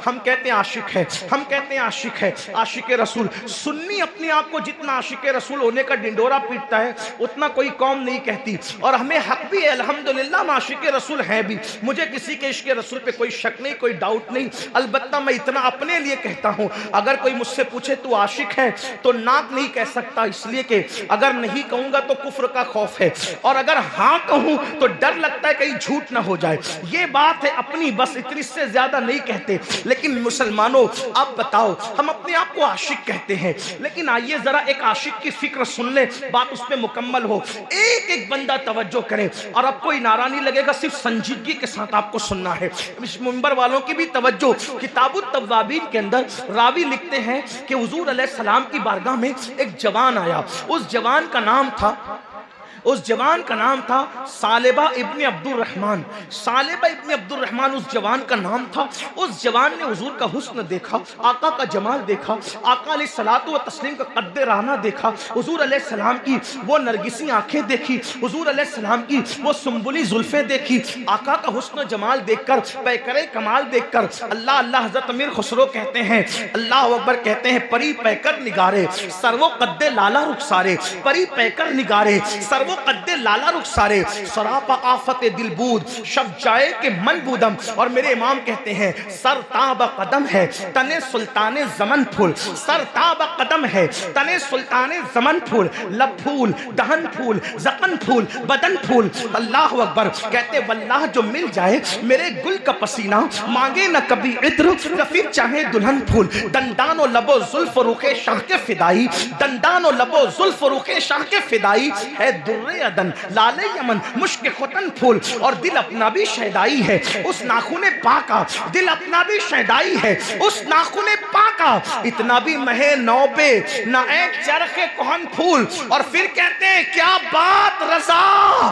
ہم کہتے ہیں عاشق ہے، ہم کہتے ہیں عاشق ہے، عاشق رسول. سنی اپنے آپ کو جتنا عاشق رسول ہونے کا ڈنڈورا پیٹتا ہے اتنا کوئی قوم نہیں کہتی. اور ہمیں حق بھی ہے الحمدللہ ہم عاشق رسول ہیں بھی. مجھے کسی کے عشق رسول پہ کوئی شک نہیں، کوئی ڈاؤٹ نہیں. البتہ میں اتنا اپنے لیے کہتا ہوں، اگر کوئی مجھ سے پوچھے تو عاشق ہے تو ناک نہیں کہہ سکتا، اس لیے کہ اگر نہیں کہوں گا تو کفر کا خوف ہے، اور اگر ہاں کہوں تو ڈر لگتا ہے کہیں جھوٹ نہ ہو جائے. یہ بات ہے اپنی، بس اتنی سے زیادہ نہیں کہتے. لیکن مسلمانوں آپ بتاؤ، ہم اپنے آپ کو عاشق کہتے ہیں، لیکن آئیے ذرا ایک عاشق کی فکر سن لیں، بات اس پہ مکمل ہو. ایک ایک بندہ توجہ کرے، اور اب کوئی نعرہ نہیں لگے گا، صرف سنجیدگی کے ساتھ آپ کو سننا ہے. اس منبر والوں کی بھی توجہ. کتاب التوابین کے اندر راوی لکھتے ہیں کہ حضور علیہ السلام کی بارگاہ میں ایک جوان آیا. اس جوان کا نام تھا ثعلبہ ابن عبد الرحمن. ثعلبہ ابن عبد الرحمن اس جوان کا نام تھا. اس جوان نے حضور کا حسن دیکھا، آقا کا جمال دیکھا، آقا علیہ الصلوۃ والتسلیم کا قد رعنا دیکھا، حضور علیہ السلام کی وہ نرگسی آنکھیں دیکھی، حضور علیہ السلام کی وہ سنبلی زلفیں دیکھی. آقا کا حسن و جمال دیکھ کر، پیکر کمال دیکھ کر اللہ اللہ حضرت امیر خسرو کہتے ہیں، اللہ اکبر کہتے ہیں، پری پیکر نگارے سرو قد لالا رخسارے، پری پیکر نگارے سرو قد لالا رخسارے، سراپا آفت دل بود شب جائے کہ من بودم. اور میرے امام کہتے ہیں سر تاب قدم ہے تنے سلطان زمن پھول، سر تاب قدم ہے تنے سلطان زمن پھول، لب پھول، دہن پھول، زقن پھول، بدن پھول. اللہ اکبر کہتے واللہ جو مل جائے میرے گل کا پسینہ، مانگے نہ کبھی عطر رفیق چاہے دلہن پھول. دندان و لب و زلف رخ شاہ کے فدائی، دندان و لب و زلف رخ شاہ کے فدائی ہے در عدن لال یمن مشک ختن پھول. اور دل اپنا بھی شیدائی ہے اس ناخن پاکا، دل اپنا بھی شیدائی ہے اس ناخن پاکا، اتنا بھی مہے نو پہ نہ ایک چرخ کہن پھول. اور پھر کہتے ہیں کیا بات رضا،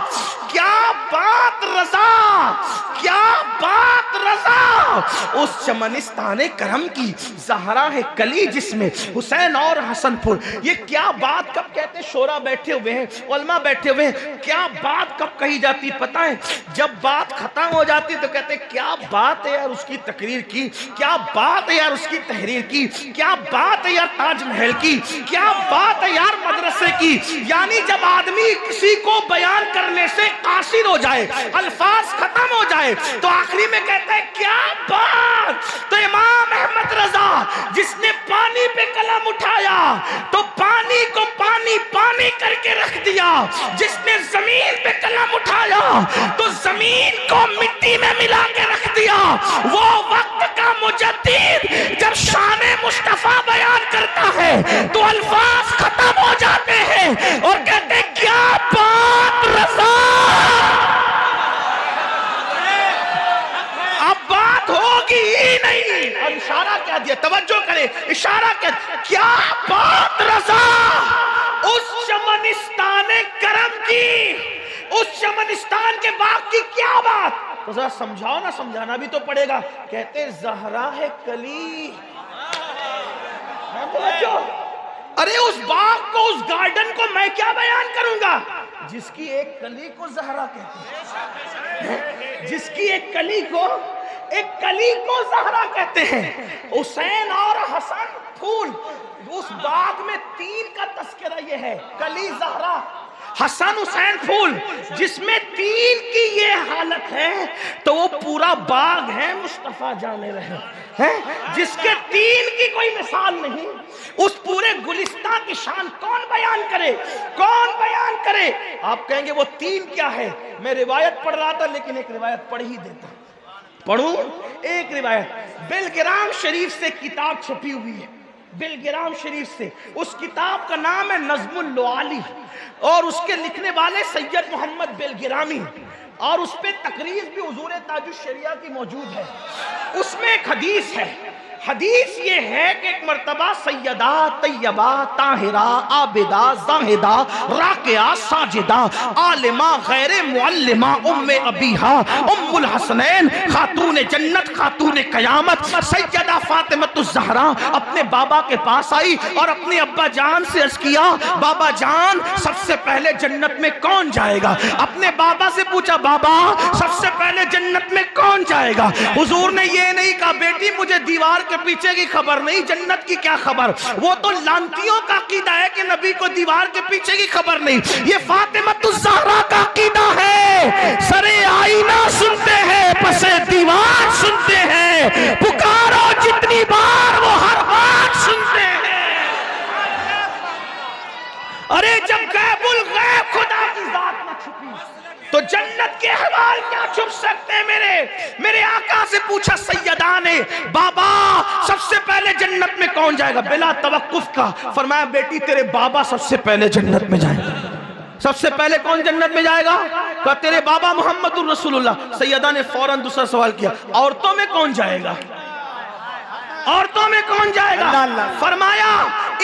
کیا بات رضا، کیا بات رضا، اس چمنستان کرم کی زہرا ہے کلی جس میں حسین اور حسن پھول. یہ کیا بات کب کہتے، شورا بیٹھے ہوئے ہیں، علماء بیٹھے ہوئے ہیں، کیا بات کب کہی جاتی پتہ ہے؟ جب بات ختم ہو جاتی تو کہتے ہیں کیا بات ہے یار اس کی تقریر کی، کیا بات ہے یار اس کی تحریر کی، کیا بات ہے یار تاج محل کی، کیا بات ہے یار مدرسے کی. یعنی جب آدمی کسی کو بیان کرنے سے قاصر ہو جائے، الفاظ ختم ہو جائے، تو آخری میں کہتا ہے کیا بات. تو امام احمد رضا جس نے پانی پہ قلم اٹھایا تو پانی کو پانی پانی کر کے رکھ دیا، جس نے زمین پہ قلم اٹھایا تو زمین کو مٹی میں ملا کے رکھ دیا. وہ وقت کا مجدد جب شان مصطفیٰ بیان کرتا ہے تو الفاظ ختم ہو جاتے ہیں اور کہتے ہیں کیا بات رضا. اب بات ہوگی ہی نہیں. اور اشارہ کیا دیا، توجہ کرے، اشارہ کیا بات رضا. اس چمنستان کرم کی، اس چمنستان کے باغ کی کیا بات. تو ذرا سمجھاؤ نا، سمجھانا بھی تو پڑے گا. کہتے زہرا ہے کلی. ارے اس باغ کو، اس گارڈن کو میں کیا بیان کروں گا جس کی ایک کلی کو زہرا کہتے ہیں، جس کی ایک کلی کو زہرا کہتے ہیں. حسین اور حسن پھول. اس باغ میں تین کا تذکرہ یہ ہے، کلی زہرا حسن حسین پھول. جس میں تین کی یہ حالت ہے تو وہ پورا باغ ہے مصطفیٰ جانے رہے ہیں. جس کے تین کی کوئی مثال نہیں، اس پورے گلستان کی شان کون بیان کرے، کون بیان کرے. آپ کہیں گے وہ تین کیا ہے. میں روایت پڑھ رہا تھا لیکن ایک روایت پڑھ ہی دیتا. پڑھوں ایک روایت. بلگرام شریف سے کتاب چھپی ہوئی ہے، بلگرام شریف سے. اس کتاب کا نام ہے نظم اللعالی، اور اس کے لکھنے والے سید محمد بلگرامی، اور اس پہ تقریر بھی حضور تاج الشریعہ کی موجود ہے. اس میں ایک حدیث ہے، حدیث یہ ہے کہ ایک مرتبہ سیدہ طیبہ طاہرہ عابدہ زاہدہ راکعہ ساجدہ عالمہ غیر معلمہ ام ابیہا ام الحسنین خاتون جنت خاتون قیامت سیدہ فاطمۃ الزہرا اپنے بابا کے پاس آئی اور اپنے ابا جان سے عرض کیا بابا جان سب سے پہلے جنت میں کون جائے گا؟ اپنے بابا سے پوچھا بابا سب سے پہلے جنت میں کون جائے گا؟ حضور نے یہ نہیں کہا بیٹی مجھے دیوار کے پیچھے کی خبر نہیں، جنت کی کیا خبر؟ وہ تو لانتیوں کا عقیدہ ہے کہ نبی کو دیوار کے پیچھے کی خبر نہیں، یہ فاطمۃ الزہرا کا عقیدہ ہے سرے آئینہ سنتے ہیں پسے دیوار سنتے ہیں، پکارو جتنی بار وہ ہر بات سنتے ہیں۔ ارے جب غیب الغیب خدا کی ذات نہ چھپی تو جنت کے احوال کیا چھپ سکتے ہیں؟ میرے آقا سے پوچھا سیدہ نے بابا سب سے پہلے جنت میں کون جائے گا؟ بلا توقف کا فرمایا بیٹی تیرے بابا سب سے پہلے جنت میں جائے گا۔ سب سے پہلے کون جنت میں جائے گا؟ کہا تیرے بابا محمد الرسول اللہ۔ سیدہ نے فوراً دوسرا سوال کیا عورتوں میں کون جائے گا؟ عورتوں میں کون جائے گا؟ فرمایا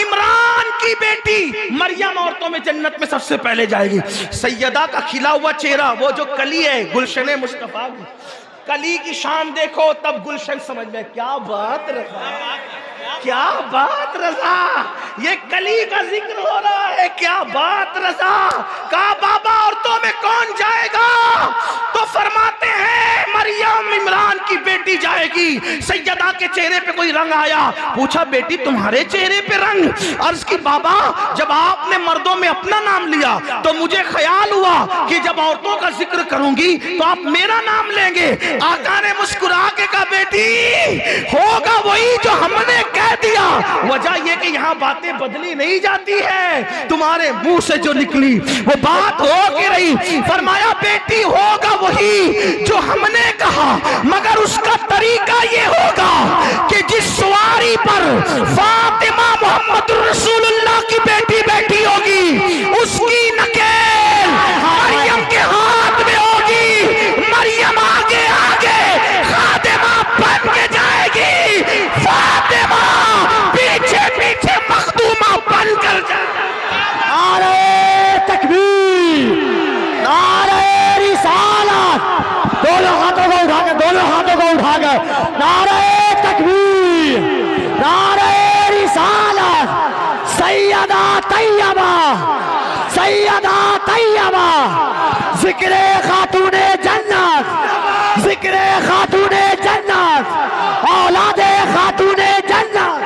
عمران کی بیٹی مریم عورتوں میں جنت میں سب سے پہلے جائے گی۔ سیدہ کا کھلا ہوا چہرہ وہ جو کلی ہے گلشن مصطفیٰ کی، کلی کی شان دیکھو تب گلشن سمجھ میں۔ کیا بات رضا، کیا بات رضا، یہ کلی کا ذکر ہو رہا ہے، کیا بات رضا۔ کہا بابا عورتوں میں کون جائے گا؟ تو فرماتے ہیں مریم عمران کی بیٹی جائے گی۔ سیدہ کے چہرے پہ کوئی رنگ آیا، پوچھا بیٹی تمہارے چہرے پہ رنگ؟ عرض کی بابا جب آپ نے مردوں میں اپنا نام لیا تو مجھے خیال ہوا کہ جب عورتوں کا ذکر کروں گی تو آپ میرا نام لیں گے۔ آقا نے مسکرا کے کہا بیٹی ہوگا وہی جو ہم نے کہہ دیا، وجہ یہ کہ یہاں باتیں بدلی نہیں جاتی ہے، تمہارے منہ سے جو نکلی وہ بات ہو کے رہی۔ فرمایا بیٹی ہوگا وہی جو ہم نے کہا، مگر اس کا طریقہ یہ ہوگا کہ جس سواری پر فاطمہ محمد رسول اللہ کی بیٹی بیٹھی ہوگی اس کی نکیل مریم کے ہاتھ میں ہوگی، مریم آگے آگے خادمہ بن کے جائے گی، فاطمہ پیچھے پیچھے مخدومہ بن کر جائے گی۔ نعرہ تکبیر، نعرہ رسالت، دونوں ہاتھوں کو اٹھا کے، دونوں ہاتھوں کو اٹھا کے نعرہ تکبیر، نعرہ رسالت، سیدہ طیبہ، سیدہ طیبہ، ذکر خاتون جنت، ذکر خاتون جنت، اولاد خاتون جنت۔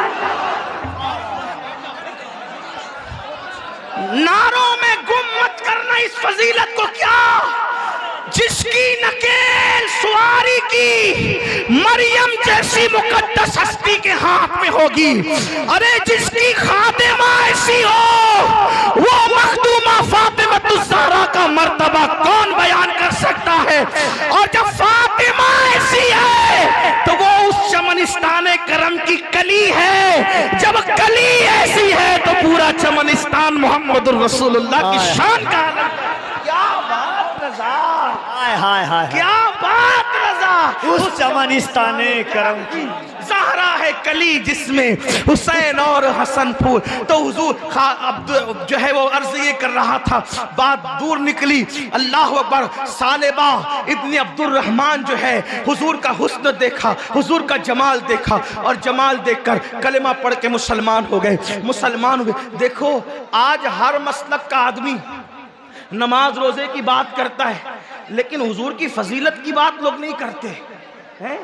ناروں میں گم مت کرنا اس فضیلت کو، کیا جس کی نکیل سواری کی مریم جیسی مقدس ہستی کے ہاتھ میں ہوگی، ارے جس کی خادمہ ایسی ہو وہ مخدومہ فاطمۃ الزہرا کا مرتبہ کون بیان کر سکتا ہے؟ اور جب فاطمہ ایسی ہے تو وہ اس چمنستان کرم کی کلی ہے، جب کلی ایسی ہے تو پورا چمنستان محمد الرسول اللہ کی شان کا عالم۔ کیا بات رضا، کیا بات رضا، اس چمنستان کرم کی زہرا ہے کلی جس میں حسین اور حسن پھول۔ تو حضور جو ہے وہ عرض یہ کر رہا تھا، بات دور نکلی، اللہ اکبر۔ ثعلبہ ابن عبد الرحمن جو ہے حضور کا حسن دیکھا، حضور کا جمال دیکھا، اور جمال دیکھ کر کلمہ پڑھ کے مسلمان ہو گئے، مسلمان ہوئے۔ دیکھو آج ہر مسلک کا آدمی نماز روزے کی بات کرتا ہے لیکن حضور کی فضیلت کی بات لوگ نہیں کرتے ہیں۔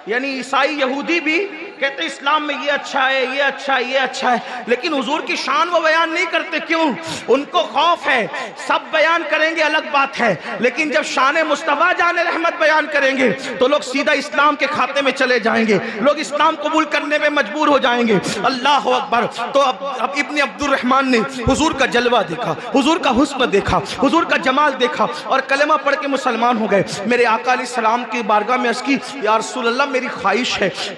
یعنی عیسائی یہودی بھی کہتے اسلام میں یہ اچھا ہے، یہ اچھا ہے، یہ اچھا ہے، لیکن حضور کی شان وہ بیان نہیں کرتے۔ کیوں؟ ان کو خوف ہے، سب بیان کریں گے الگ بات ہے، لیکن جب شان مصطفیٰ جان رحمت بیان کریں گے تو لوگ سیدھا اسلام کے کھاتے میں چلے جائیں گے، لوگ اسلام قبول کرنے میں مجبور ہو جائیں گے۔ اللہ اکبر۔ تو اب ابن عبد الرحمن نے حضور کا جلوہ دیکھا، حضور کا حسن دیکھا، حضور کا جمال دیکھا، اور کلمہ پڑھ کے مسلمان ہو گئے۔ میرے آقا علیہ السلام کی بارگاہ میں عرض کی یا رسول اللہ میری خواہش ہے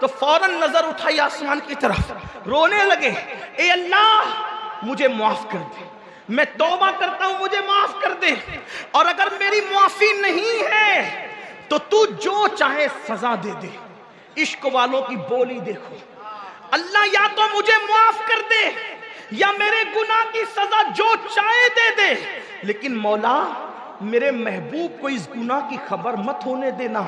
تو فوراً نظر اٹھائی آسمان کی طرف، رونے لگے، اے اللہ مجھے معاف کر دے، میں توبہ کرتا ہوں مجھے معاف کر دے، اور اگر میری معافی نہیں ہے تو تو جو چاہے سزا دے دے۔ عشق والوں کی بولی دیکھو، اللہ یا تو مجھے معاف کر دے یا میرے گناہ کی سزا جو چاہے دے دے، لیکن مولا میرے محبوب کو اس گناہ کی خبر مت ہونے دینا،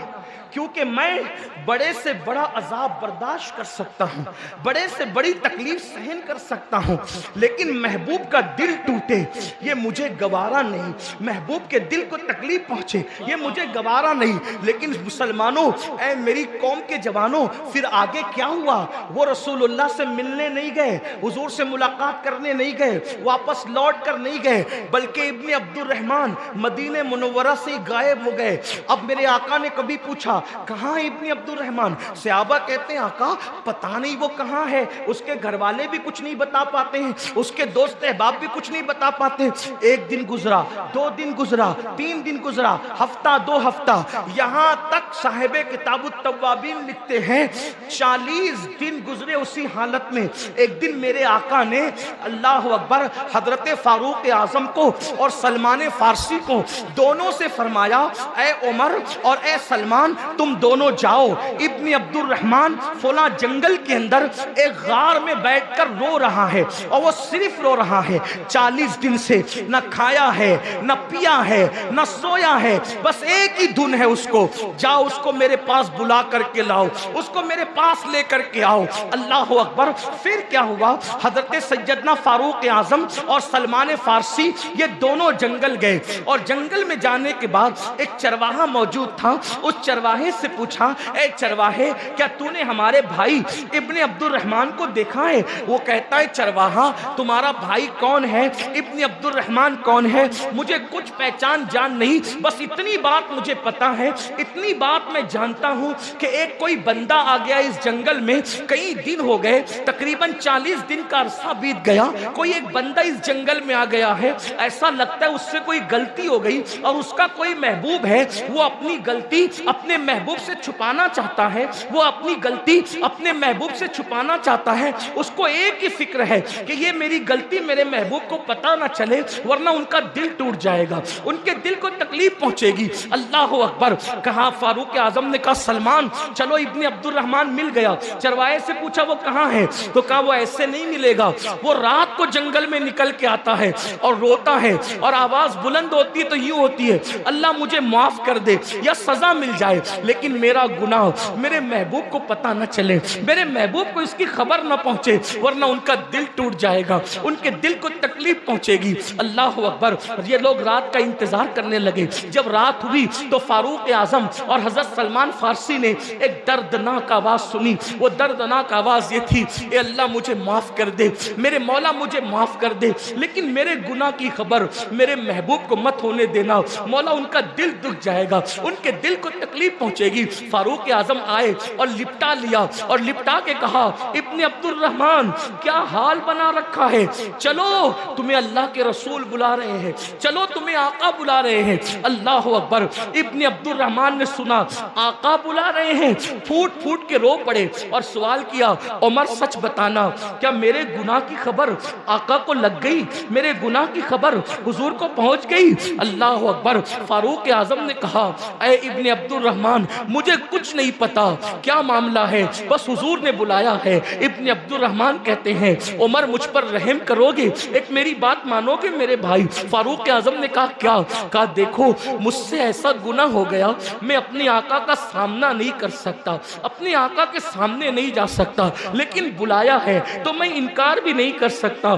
کیونکہ میں بڑے سے بڑا عذاب برداشت کر سکتا ہوں، بڑے سے بڑی تکلیف سہن کر سکتا ہوں، لیکن محبوب کا دل ٹوٹے یہ مجھے گوارا نہیں، محبوب کے دل کو تکلیف پہنچے یہ مجھے گوارا نہیں۔ لیکن مسلمانوں، اے میری قوم کے جوانوں، پھر آگے کیا ہوا؟ وہ رسول اللہ سے ملنے نہیں گئے، حضور سے ملاقات کرنے نہیں گئے، واپس لوٹ کر نہیں گئے، بلکہ ابن عبد الرحمن مدینہ منورہ سے غائب ہو گئے۔ اب میرے آقا نے کبھی پوچھا کہاں ہے ابن عبد الرحمن؟ صحابہ کہتے ہیں آقا پتہ نہیں وہ کہاں ہے، اس کے گھر والے بھی کچھ نہیں بتا پاتے ہیں، اس کے دوست احباب بھی کچھ نہیں بتا پاتے۔ ایک دن گزرا، 2 دن گزرا، 3 دن گزرا، ہفتہ 2 ہفتہ، یہاں تک صاحب کتاب التوابین لکھتے ہیں 40 دن گزرے اسی حالت میں۔ ایک دن میرے آقا نے اللہ اکبر حضرت فاروق اعظم کو اور سلمان فارسی کو دونوں سے فرمایا اے عمر اور اے سلمان تم دونوں جاؤ، ابن عبد الرحمن فلاں جنگل کے اندر ایک غار میں بیٹھ کر رو رہا ہے، اور وہ صرف رو رہا ہے، 40 دن سے نہ کھایا ہے نہ پیا ہے نہ سویا ہے، بس ایک ہی دھن ہے اس کو، جاؤ اس کو میرے پاس بلا کر کے لاؤ، اس کو میرے پاس لے کر کے آؤ۔ اللہ اکبر۔ پھر کیا ہوا؟ حضرت سیدنا فاروق اعظم اور سلمان فارسی یہ دونوں جنگل گئے، اور جنگل میں جانے کے بعد ایک چرواہا موجود تھا، اس چرواہے سے پوچھا اے چرواہے کیا تو نے ہمارے بھائی ابن عبد الرحمن کو دیکھا ہے؟ وہ کہتا ہے چرواہا تمہارا بھائی کون ہے، ابن عبد الرحمن کون ہے؟ مجھے کچھ پہچان جان نہیں، بس اتنی بات مجھے پتا ہے، اتنی بات میں جانتا ہوں کہ ایک کوئی بندہ آ گیا اس جنگل میں، کئی دن ہو گئے، تقریباً 40 دن کا عرصہ بیت گیا، کوئی ایک بندہ اس جنگل میں آ گیا ہے، ایسا لگتا ہے اس سے کوئی غلطی ہو گئی، اور اس کا کوئی محبوب ہے، وہ اپنی غلطی اپنے محبوب سے چھپانا چاہتا ہے، وہ اپنی غلطی اپنے محبوب سے چھپانا چاہتا ہے، اس کو ایک ہی فکر ہے کہ یہ میری غلطی میرے محبوب کو پتہ نہ چلے، ورنہ ان کا دل ٹوٹ جائے گا، ان کے دل کو تکلیف پہنچے گی۔ اللہ اکبر۔ کہا فاروق اعظم نے کہا سلمان چلو ابن عبد الرحمن مل گیا۔ چرواہے سے پوچھا وہ کہاں ہے؟ تو کہا وہ ایسے نہیں ملے گا، وہ رات کو جنگل میں نکل کے آتا ہے اور روتا ہے، اور آواز بلند ہوتی ہے تو یوں ہوتی ہے اللہ مجھے معاف کر دے یا سزا مل جائے، لیکن میرا گناہ میرے محبوب کو پتہ نہ چلے، میرے محبوب کو اس کی خبر نہ پہنچے، ورنہ ان کا دل ٹوٹ جائے گا، ان کے دل کو تکلیف پہنچے گی۔ اللہ اکبر۔ یہ لوگ رات کا انتظار کرنے لگے۔ جب رات ہوئی تو فاروق اعظم اور حضرت سلمان فارسی نے ایک دردناک آواز سنی۔ وہ دردناک آواز یہ تھی اے اللہ مجھے معاف کر دے، میرے مولا مجھے معاف کر دے، لیکن میرے گناہ کی خبر میرے محبوب کو مت ہونے دینا، مولا ان کا دل دکھ جائے گا، ان کے دل کو تکلیف پہنچے گی۔ فاروق اعظم آئے اور لپٹا لیا، اور لپٹا کے کہا ابن عبد الرحمن کیا حال بنا رکھا ہے، چلو تمہیں اللہ کے رسول بلا رہے ہیں، چلو تمہیں آقا بلا رہے ہیں۔ اللہ اکبر۔ ابن عبد الرحمن نے سنا آقا بلا رہے ہیں، پھوٹ پھوٹ کے رو پڑے اور سوال کیا عمر سچ بتانا کیا میرے گناہ کی خبر آقا کو لگ گئی، میرے گناہ کی خبر حضور کو پہنچ گئی؟ اللہ اکبر۔ فاروق اعظم نے کہا اے ابن عبد الرحمن مجھے کچھ نہیں پتا کیا معاملہ ہے، بس حضور نے بلایا ہے۔ ابن عبد الرحمن کہتے ہیں عمر مجھ پر رحم کرو گے، ایک میری بات مانو گے میرے بھائی؟ فاروق اعظم نے کہا کیا؟ کہا دیکھو مجھ سے ایسا گناہ ہو گیا، میں اپنے آقا کا سامنا نہیں کر سکتا، اپنے آقا کے سامنے نہیں جا سکتا، لیکن بلایا ہے تو میں انکار بھی نہیں کر سکتا۔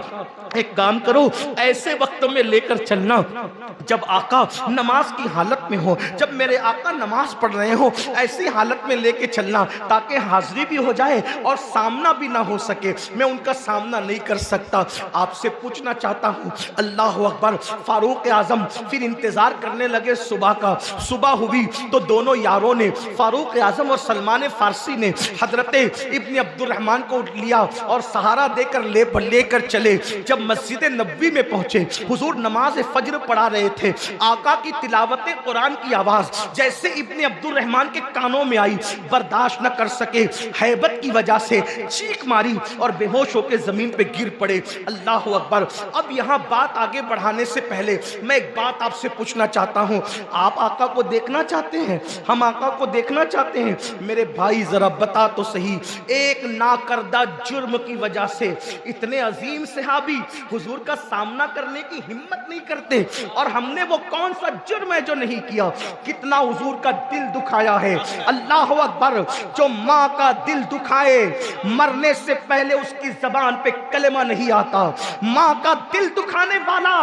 ایک کام کرو ایسے وقت میں لے کر چلنا جب آقا نماز کی حالت میں ہو، جب میرے آقا نماز پڑھ رہے ہو، ایسی حالت میں لے کے چلنا تاکہ حاضری بھی ہو جائے اور سامنا بھی نہ ہو سکے، میں ان کا سامنا نہیں کر سکتا۔ آپ سے پوچھنا چاہتا ہوں۔ اللہ اکبر۔ فاروق اعظم پھر انتظار کرنے لگے صبح کا۔ صبح ہوئی تو دونوں یاروں نے، فاروق اعظم اور سلمان فارسی نے حضرت ابن عبد الرحمن کو اٹھ لیا اور سہارا دے کر لے کر چلے۔ جب مسجد نبوی میں پہنچے حضور نماز فجر پڑھا رہے تھے، آقا کی تلاوت قرآن کی آواز جیسے ابن عبد الرحمن کے کانوں میں آئی، برداشت نہ کر سکے، ہیبت کی وجہ سے چیخ ماری اور بے ہوش ہو کے زمین پہ گر پڑے۔ اللہ اکبر۔ اب یہاں بات آگے بڑھانے سے پہلے میں ایک بات آپ سے پوچھنا چاہتا ہوں، آپ آقا کو دیکھنا چاہتے ہیں؟ ہم آقا کو دیکھنا چاہتے ہیں؟ میرے بھائی ذرا بتا تو صحیح، ایک ناکردہ جرم کی وجہ سے اتنے عظیم صحابی حضور کا سامنا کرنے کی ہمت نہیں کرتے، اور ہم نے وہ کون سا جرم ہے جو نہیں کیا؟ کتنا حضور کا دل دکھایا ہے۔ اللہ اکبر۔ جو ماں کا دل دکھائے، مرنے سے پہلے اس کی زبان پہ کلمہ نہیں آتا، ماں کا دل دکھانے والا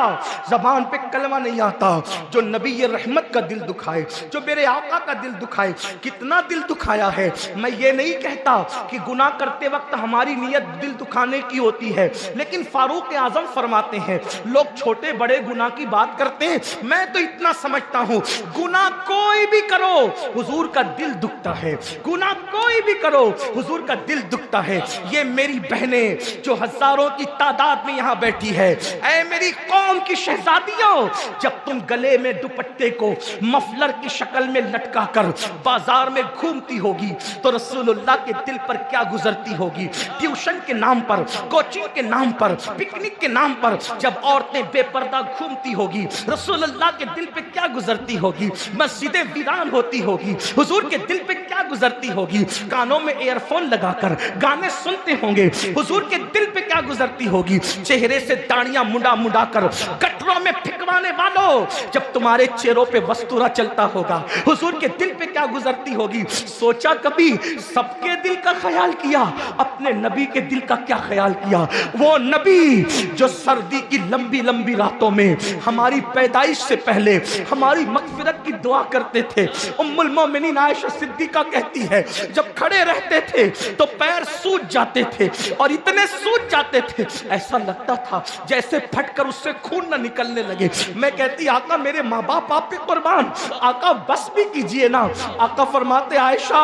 زبان پہ کلمہ نہیں آتا۔ جو نبی رحمت کا دل دکھائے، جو میرے آقا کا دل دکھائے، کتنا دل دکھایا ہے۔ میں یہ نہیں کہتا کہ گناہ کرتے وقت ہماری نیت دل دکھانے کی ہوتی ہے، لیکن فاروق اعظم فرماتے ہیں لوگ چھوٹے بڑے گناہ کی بات کرتے ہیں، میں تو اتنا سمجھتا ہوں گناہ کوئی بھی کرو حضور کا دل دکھتا ہے، گناہ کوئی بھی کرو حضور کا دل دکھتا ہے۔ یہ میری بہنیں جو ہزاروں کی تعداد میں یہاں بیٹھی ہے، اے میری قوم کی شہزادیوں، جب تم گلے میں دوپٹے کو مفلر کی شکل میں لٹکا کر بازار میں گھومتی ہوگی تو رسول اللہ کے دل پر کیا گزرتی ہوگی؟ ٹیوشن کے نام پر، کوچنگ کے نام پر، پکنک کے نام پر جب عورتیں بے پردہ گھومتی ہوگی، رسول اللہ کے دل پہ کیا گزرتی ہوگی؟ مسجدیں ویران ہوتی ہوگی، حضور کے دل پہ کیا گزرتی ہوگی؟ کانوں میں ایئر فون لگا کر گانے سنتے ہوں گے، حضور کے دل پہ کیا گزرتی ہوگی؟ چہرے سے داڑیاں منڈا منڈا کر گٹروں میں پھکوانے والوں، جب تمہارے چہروں پہ وستورا چلتا ہوگا، حضور کے دل پہ کیا گزرتی ہوگی؟ سوچا کبھی سب کے دل کا خیال کیا، اپنے نبی کے دل کا کیا خیال کیا؟ وہ نبی جو سردی کی لمبی لمبی راتوں میں ہماری پیدائش سے پہلے ہماری مغفرت کی دعا کرتے تھے۔ ام المومنین عائشہ صدیقہ کہتی ہے جب کھڑے رہتے تھے تو پیر سوج جاتے تھے، اور اتنے سوج جاتے تھے ایسا لگتا تھا جیسے پھٹ کر اس سے خون نہ نکلنے لگے۔ میں کہتی آقا میرے ماں باپ آپ پہ قربان، آقا بس بھی کیجئے نا۔ آقا فرماتے عائشہ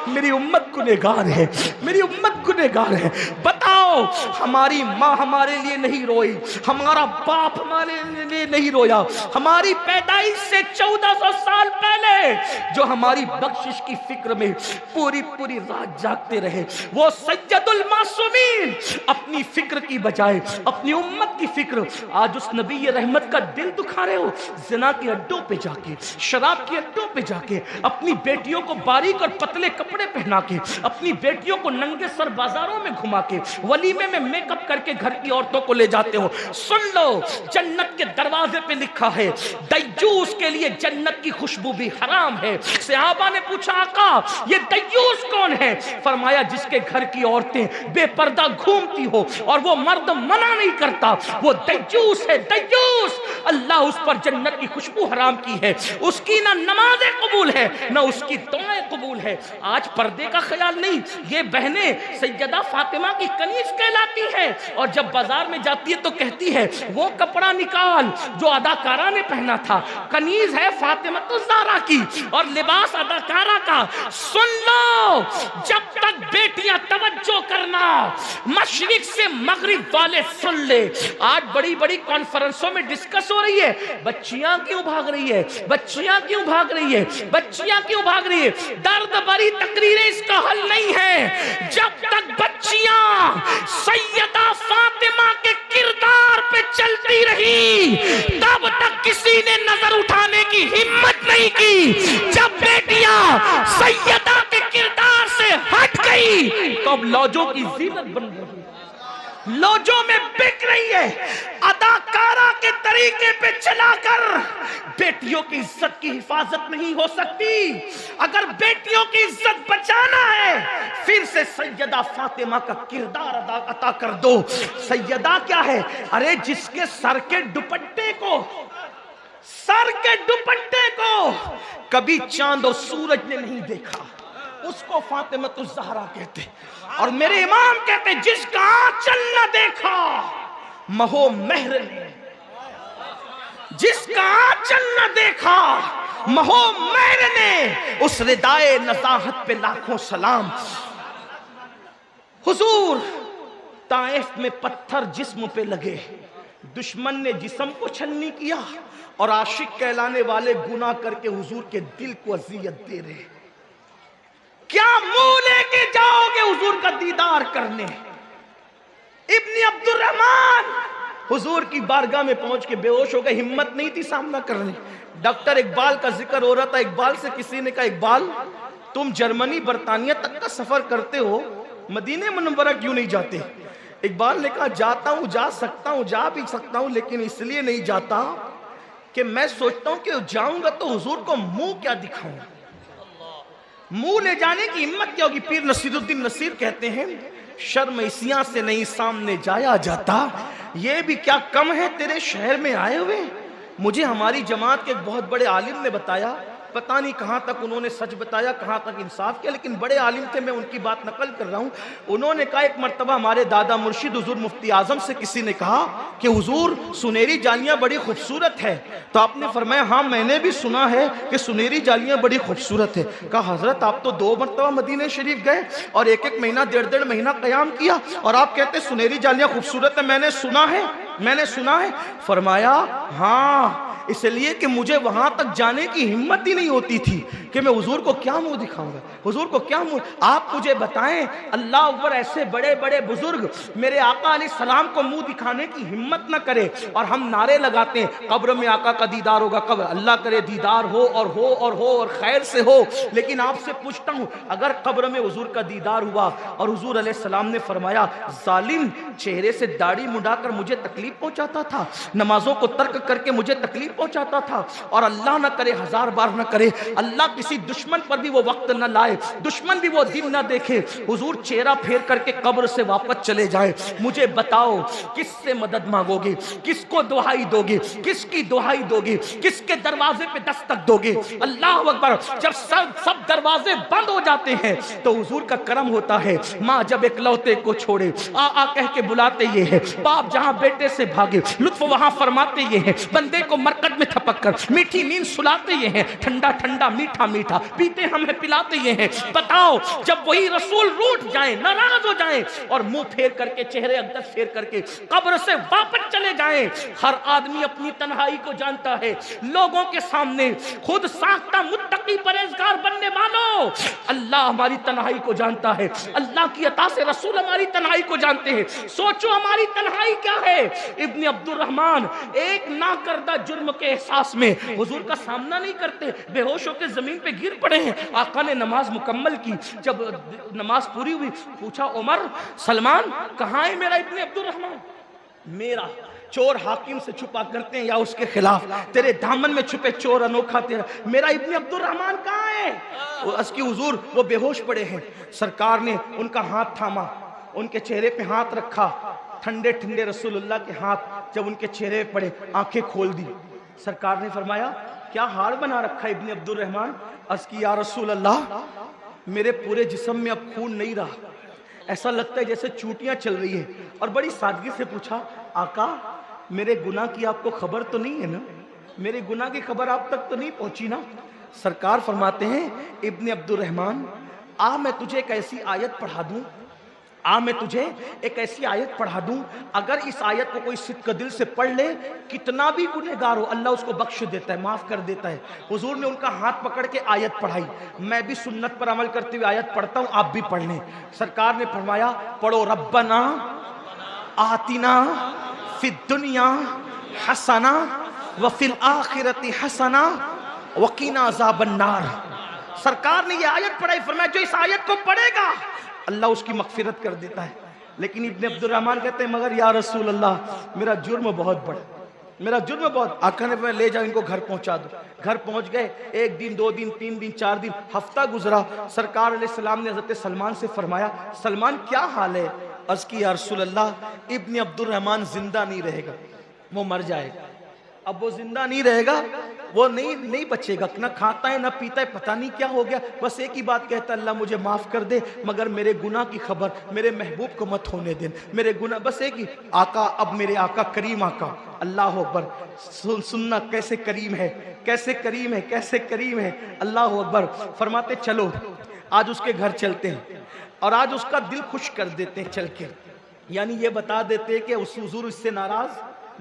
میری امت گنہگار ہے، میری امت گنہگار ہے، بتاؤ ہماری ماں ہمارے لیے نہیں روئی، ہمارا باپ ہمارے لیے نہیں رویا، ہماری پیدائش سے 1400 سال پہلے جو ہماری بخشش کی فکر میں پوری پوری رات جاگتے رہے، وہ سید المعصومین اپنی فکر کی بجائے اپنی امت کی فکر، آج اس نبی رحمت کا دل دکھا رہے ہو۔ زنا کے اڈوں پہ جا کے، شراب کے اڈوں پہ جا کے، اپنی بیٹیوں کو باریک اور پتلے کپڑے پہنا کے، اپنی بیٹیوں کو ننگے سر بازاروں میں گھما کے، ولیمے میں میک اپ کر کے گھر کی عورتوں کو لے جاتے ہو۔ سن لو جنت کے دروازے پہ لکھا ہے دیوس کے لیے جنت کی خوشبو بھی حرام ہے۔ صحابہ نے پوچھا آقا یہ دیوس کون ہے؟ فرمایا جس کے گھر کی عورتیں بے پردہ گھومتی ہو اور وہ مرد منع نہیں کرتا، وہ دیوس ہے، دیوس۔ اللہ اس پر جنت کی خوشبو حرام کی ہے، اس کی نہ نمازیں قبول ہے نہ اس کی دعائیں قبول ہے۔ آج پردے کا خیال نہیں، یہ بہنیں سیدہ فاطمہ کی کنیز کہلاتی ہے، اور جب بازار میں جاتی ہے تو کہتی ہے وہ کپڑا نکال جو اداکارہ نے پہنا تھا، کنیز ہے فاطمہ الزہرا کی اور لباس اداکارہ کا۔ سن لو جب تک بیٹیاں توجہ کرنا، مشرق سے مغرب والے سن لے۔ آج بڑی بڑی کانفرنسوں میں ڈسکس ہو رہی ہے بچیاں کیوں بھاگ رہی ہے، بچیاں کیوں بھاگ رہی ہے، بچیاں کیوں بھاگ رہی ہے۔ درد بھری تقریریں اس کا حل نہیں ہے۔ جب تک بچیاں سیدہ فاطمہ کے کردار پہ چلتی رہی تب تک کسی نے نظر اٹھانے کی ہمت نہیں کی۔ جب بیٹیاں سیدہ کے کردار سے ہٹ گئی تو اب لوجوں کی زینت بن گئی، لوجوں میں بک رہی ہے۔ اداکارہ کے طریقے پہ چلا کر بیٹیوں کی عزت کی حفاظت نہیں ہو سکتی۔ اگر بیٹیوں کی عزت بچانا ہے پھر سے سیدہ فاطمہ کا کردار عطا کر دو۔ سیدہ کیا ہے؟ ارے جس کے سر کے دوپٹے کو کبھی چاند اور سورج نے نہیں دیکھا اس کو فاطمہ الزہرا کہتے، اور میرے امام کہتے جس کا آنچل نہ دیکھا مہو مہر نے، جس کا آنچل نہ دیکھا مہو مہر نے، اس ردائے نزاہت پہ لاکھوں سلام۔ حضور طائف میں پتھر جسم پہ لگے، دشمن نے جسم کو چھلنی کیا اور عاشق کہلانے والے گناہ کر کے حضور کے دل کو اذیت دے رہے. کیا منہ لے کے جاؤ گے حضور کا دیدار کرنے؟ ابن عبد الرحمن حضور کی بارگاہ میں پہنچ کے بے ہوش ہو گئے، ہمت نہیں تھی سامنا کرنے. ڈاکٹر اقبال کا ذکر ہو رہا تھا. اقبال سے کسی نے کہا اقبال تم جرمنی برطانیہ تک کا سفر کرتے ہو، مدینہ منورہ کیوں نہیں جاتے؟ اقبال نے کہا جاتا ہوں، جا سکتا ہوں، جا بھی سکتا ہوں، لیکن اس لیے نہیں جاتا کہ میں سوچتا ہوں کہ جاؤں گا تو حضور کو منہ کیا دکھاؤں، منہ لے جانے کی ہمت کیا ہوگی. پیر نصیر الدین نصیر کہتے ہیں شرمیسیاں سے نہیں سامنے جایا جاتا، یہ بھی کیا کم ہے تیرے شہر میں آئے ہوئے. مجھے ہماری جماعت کے ایک بہت بڑے عالم نے بتایا، پتہ نہیں کہاں تک انہوں نے سچ بتایا، کہاں تک انصاف کیا، لیکن بڑے عالم تھے، میں ان کی بات نقل کر رہا ہوں. انہوں نے کہا ایک مرتبہ ہمارے دادا مرشد حضور مفتی اعظم سے کسی نے کہا کہ حضور سنہری جالیاں بڑی خوبصورت ہے، تو آپ نے فرمایا ہاں میں نے بھی سنا ہے کہ سنہری جالیاں بڑی خوبصورت ہے. کہا حضرت آپ تو 2 مرتبہ مدینہ شریف گئے اور 1 مہینہ 1.5 مہینہ قیام کیا اور آپ کہتے ہیں سنہری جالیاں خوبصورت ہے، میں نے سنا ہے. فرمایا ہاں اس لیے کہ مجھے وہاں تک جانے کی ہمت ہی نہیں ہوتی تھی کہ میں حضور کو کیا منہ دکھاؤں گا، حضور کو کیا منہ. آپ مجھے بتائیں اللہ اکبر ایسے بڑے بڑے بزرگ میرے آقا علیہ السلام کو منہ دکھانے کی ہمت نہ کرے اور ہم نعرے لگاتے ہیں قبر میں آقا کا دیدار ہوگا، قبر اللہ کرے دیدار ہو اور خیر سے ہو. لیکن آپ سے پوچھتا ہوں اگر قبر میں حضور کا دیدار ہوا اور حضور علیہ السلام نے فرمایا ظالم چہرے سے داڑھی منڈا کر مجھے تکلیف پہنچاتا تھا، نمازوں کو ترک کر کے مجھے تکلیف پہنچاتا تھا، اور اللہ نہ کرے 1000 بار نہ کرے اللہ کسی دشمن پر بھی وہ وقت نہ لائے، دشمن بھی وہ دن نہ دیکھے، حضور چہرہ پھیر کر کے قبر سے واپس چلے جائے. مجھے بتاؤ کس سے مدد مانگو گے، کس کو دعائی دو گے، کس کی دعائی دو گے، کس کے دروازے پہ دستک دو گے؟ اللہ اکبر. جب سب دروازے بند ہو جاتے ہیں تو حضور کا کرم ہوتا ہے. ماں جب اکلوتے کو چھوڑے آ کہہ کے بلاتے یہ ہے، باپ جہاں بیٹے سے بھاگے لطف وہاں فرماتے یہ ہے، بندے کو مرکز میں تھپک کر میٹھی نیند سلاتے یہ ہیں، ٹھنڈا ٹھنڈا میٹھا میٹھا پیتے ہمیں پلاتے یہ ہیں. بتاؤ جب وہی رسول روٹ جائیں، ناراض ہو جائیں اور منہ پھیر کر کے چہرے اقدس پھیر کر کے قبر سے واپس چلے جائیں. ہر آدمی اپنی تنہائی کو جانتا ہے، لوگوں کے سامنے خود ساختہ متقی پرہیزگار بننے والوں اللہ ہماری تنہائی کو جانتا ہے، اللہ کی عطا سے رسول ہماری تنہائی کو جانتے ہیں. سوچو ہماری تنہائی کیا ہے. ابن عبد الرحمن ایک نہ کردہ جرم کے احساس میں حضور کا سامنا نہیں کرتے، بے ہوش ہو کے زمین پہ گر پڑے ہیں. آقا نے نماز مکمل کی، جب نماز پوری ہوئی پوچھا عمر سلمان کہاں ہے میرا ابن عبد الرحمن؟ میرا چور حاکم سے چھپا کرتے ہیں یا اس کے خلاف، تیرے دامن میں چھپے چور انوکھا تیرا، میرا ابن عبد الرحمن کہاں ہے؟ اس کی حضور وہ بے ہوش پڑے ہیں. سرکار نے ان کا ہاتھ تھاما، ان کے چہرے پہ ہاتھ رکھا، ٹھنڈے ٹھنڈے رسول اللہ کے ہاتھ جب ان کے چہرے پہ پڑے آنکھیں کھول دی. سرکار نے فرمایا کیا حال بنا رکھا ہے ابن عبد الرحمن؟ عرض کی یا رسول اللہ میرے پورے جسم میں اب خون نہیں رہا، ایسا لگتا ہے جیسے چوٹیاں چل رہی ہیں. اور بڑی سادگی سے پوچھا آقا میرے گناہ کی آپ کو خبر تو نہیں ہے نا، میرے گناہ کی خبر آپ تک تو نہیں پہنچی نا؟ سرکار فرماتے ہیں ابن عبد الرحمن آ میں تجھے ایک ایسی آیت پڑھا دوں، میں تجھے ایک ایسی آیت پڑھا دوں، اگر اس آیت کو کوئی صدق دل سے پڑھ لے کتنا بھی گنہگار ہو اللہ اس کو بخش دیتا ہے، معاف کر دیتا ہے. حضور نے ان کا ہاتھ پکڑ کے آیت پڑھائی. میں بھی سنت پر عمل کرتے ہوئے آیت پڑھتا ہوں، آپ بھی پڑھ لیں. سرکار نے فرمایا پڑھو ربنا آتنا فی الدنیا حسنہ وفی الآخرۃ حسنہ وقنا عذاب النار. سرکار نے یہ آیت پڑھائی، فرمایا جو اس آیت کو پڑھے گا اللہ اس کی مغفرت کر دیتا ہے. لیکن ابن عبد الرحمن کہتے ہیں مگر یا رسول اللہ میرا جرم بہت بڑا، میرا جرم بہت. آقا نے فرمایا لے جاؤ ان کو گھر پہنچا دو. گھر پہنچ گئے، 1 دن 2 دن 3 دن 4 دن ہفتہ گزرا. سرکار علیہ السلام نے حضرت سلمان سے فرمایا سلمان کیا حال ہے؟ عرض کی یا رسول اللہ ابن عبد الرحمن زندہ نہیں رہے گا، وہ مر جائے گا. اب وہ زندہ نہیں رہے گا، وہ نہیں بچے گا، نہ کھاتا ہے نہ پیتا ہے، پتہ نہیں کیا ہو گیا. بس ایک ہی بات کہتا ہے اللہ مجھے معاف کر دے مگر میرے گناہ کی خبر میرے محبوب کو مت ہونے دیں، میرے گناہ. بس ایک ہی آقا، اب میرے آقا کریم آقا اللہ اکبر سننا کیسے کریم ہے، کیسے کریم ہے، کیسے کریم ہے. اللہ اکبر. فرماتے چلو آج اس کے گھر چلتے ہیں اور آج اس کا دل خوش کر دیتے ہیں چل کے. یعنی یہ بتا دیتے کہ اس حضور اس سے ناراض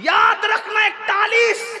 41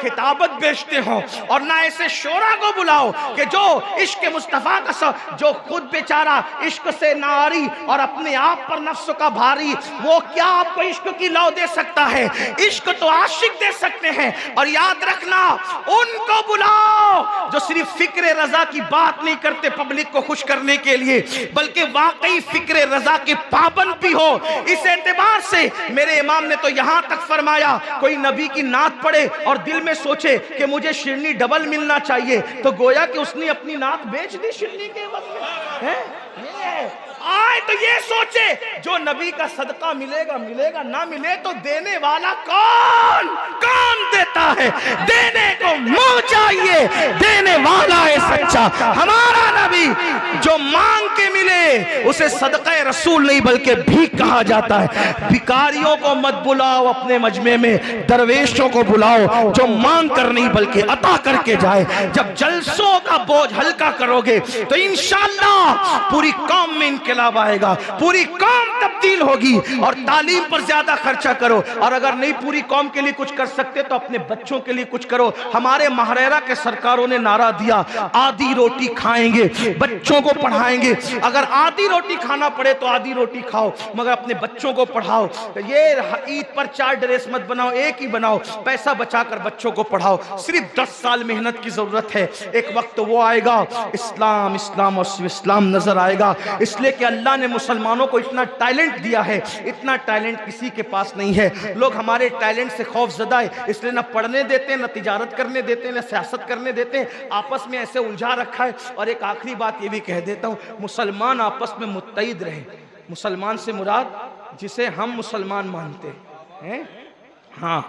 خطابت بیچتے ہوں اور نہ ایسے شعراء کو بلاؤ کہ جو عشق مصطفیٰ کا جو خود بیچارہ عشق سے ناری اور اپنے آپ پر نفس کا بھاری، وہ کیا آپ کو عشق کی لو دے سکتا ہے؟ عشق تو عاشق دے سکتے ہیں۔ اور یاد رکھنا ان کو بلاؤ جو صرف فکر رضا کی بات نہیں کرتے پبلک کو خوش کرنے کے لیے، بلکہ واقعی فکر رضا کے پابند بھی ہو۔ اس اعتبار سے میرے امام نے تو یہاں تک فرمایا کوئی نبی کی نعت پڑھے اور دل میں سوچے کہ مجھے شیرنی ڈبل ملنا چاہیے، تو گویا کہ اس نے اپنی نعت بیچ دی شیرنی کے وقت میں۔ آئے تو یہ سوچے جو نبی کا صدقہ ملے گا ملے گا، نہ ملے تو دینے والا کون دیتا ہے؟ دینے کو منہ چاہیے، دینے والا ہے سچا ہمارا نبی۔ جو مانگ کے ملے اسے صدقہ رسول نہیں بلکہ بھیک کہا جاتا ہے۔ بھکاریوں کو مت بلاؤ اپنے مجمع میں، درویشوں کو بلاؤ جو مانگ کر نہیں بلکہ عطا کر کے جائے۔ جب جلسوں کا بوجھ ہلکا کرو گے تو انشاءاللہ پوری قوم میں انقلاب آئے گا، پوری قوم تبدیل ہوگی۔ اور تعلیم پر زیادہ خرچہ کرو، اور اگر نہیں پوری قوم کے لیے کچھ کر سکتے تو اپنے بچوں کے لیے کچھ کرو۔ ہمارے ماہریرہ کے سرکاروں نے نعرہ دیا آدھی روٹی کھائیں گے، بچوں کو پڑھائیں گے۔ اگر آدھی روٹی کھانا پڑے تو آدھی روٹی کھاؤ، مگر اپنے بچوں کو پڑھاؤ۔ یہ عید پر 4 ڈریس مت بناؤ، ایک ہی بناؤ، پیسہ بچا کر بچوں کو پڑھاؤ۔ صرف 10 سال محنت کی ضرورت ہے، ایک وقت وہ آئے گا اسلام اسلام اور صرف اسلام نظر آئے گا۔ اس لیے کہ اللہ نے مسلمانوں کو اتنا ٹیلنٹ دیا ہے، اتنا ٹیلنٹ کسی کے پاس نہیں ہے۔ لوگ ہمارے ٹیلنٹ سے خوف زدہ ہے، اس لیے نہ پڑھنے دیتے ہیں، نہ تجارت کرنے دیتے ہیں، نہ سیاست کرنے دیتے ہیں، آپس میں ایسے الجھا رکھا ہے۔ اور ایک آخری بات یہ بھی کہہ دیتا ہوں، مسلمان آپس میں متحد رہے۔ مسلمان سے مراد جسے ہم مسلمان مانتے ہیں، ہاں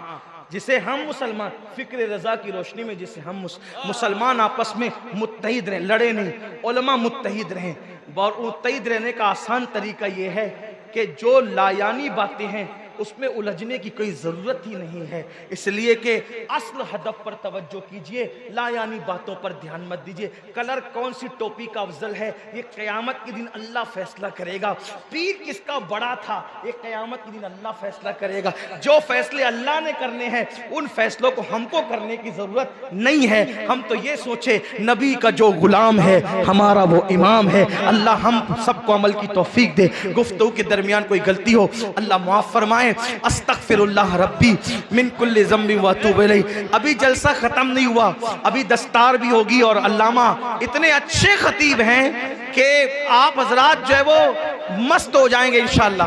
جسے ہم مسلمان، فکر رضا کی روشنی میں جسے ہم مسلمان آپس میں متحد رہیں، لڑے نہیں، علماء متحد رہیں۔ اور متحد رہنے کا آسان طریقہ یہ ہے کہ جو لایانی باتیں ہیں اس میں الجھنے کی کوئی ضرورت ہی نہیں ہے، اس لیے کہ اصل ہدف پر توجہ کیجئے، لا یعنی باتوں پر دھیان مت دیجئے۔ کلر کون سی ٹوپی کا افضل ہے یہ قیامت کے دن اللہ فیصلہ کرے گا۔ پیر کس کا بڑا تھا یہ قیامت کے دن اللہ فیصلہ کرے گا۔ جو فیصلے اللہ نے کرنے ہیں ان فیصلوں کو ہم کو کرنے کی ضرورت نہیں ہے۔ ہم تو یہ سوچے نبی کا جو غلام ہے ہمارا وہ امام ہے۔ اللہ ہم سب کو عمل کی توفیق دے۔ گفتگو کے درمیان کوئی غلطی ہو اللہ معاف فرمائے۔ استغفر اللہ ربی من کل ذنب واتوب الیہ۔ ابھی جلسہ ختم نہیں ہوا، ابھی دستار بھی ہوگی، اور علامہ اتنے اچھے خطیب ہیں کہ آپ حضرات جو ہے وہ مست ہو جائیں گے انشاءاللہ۔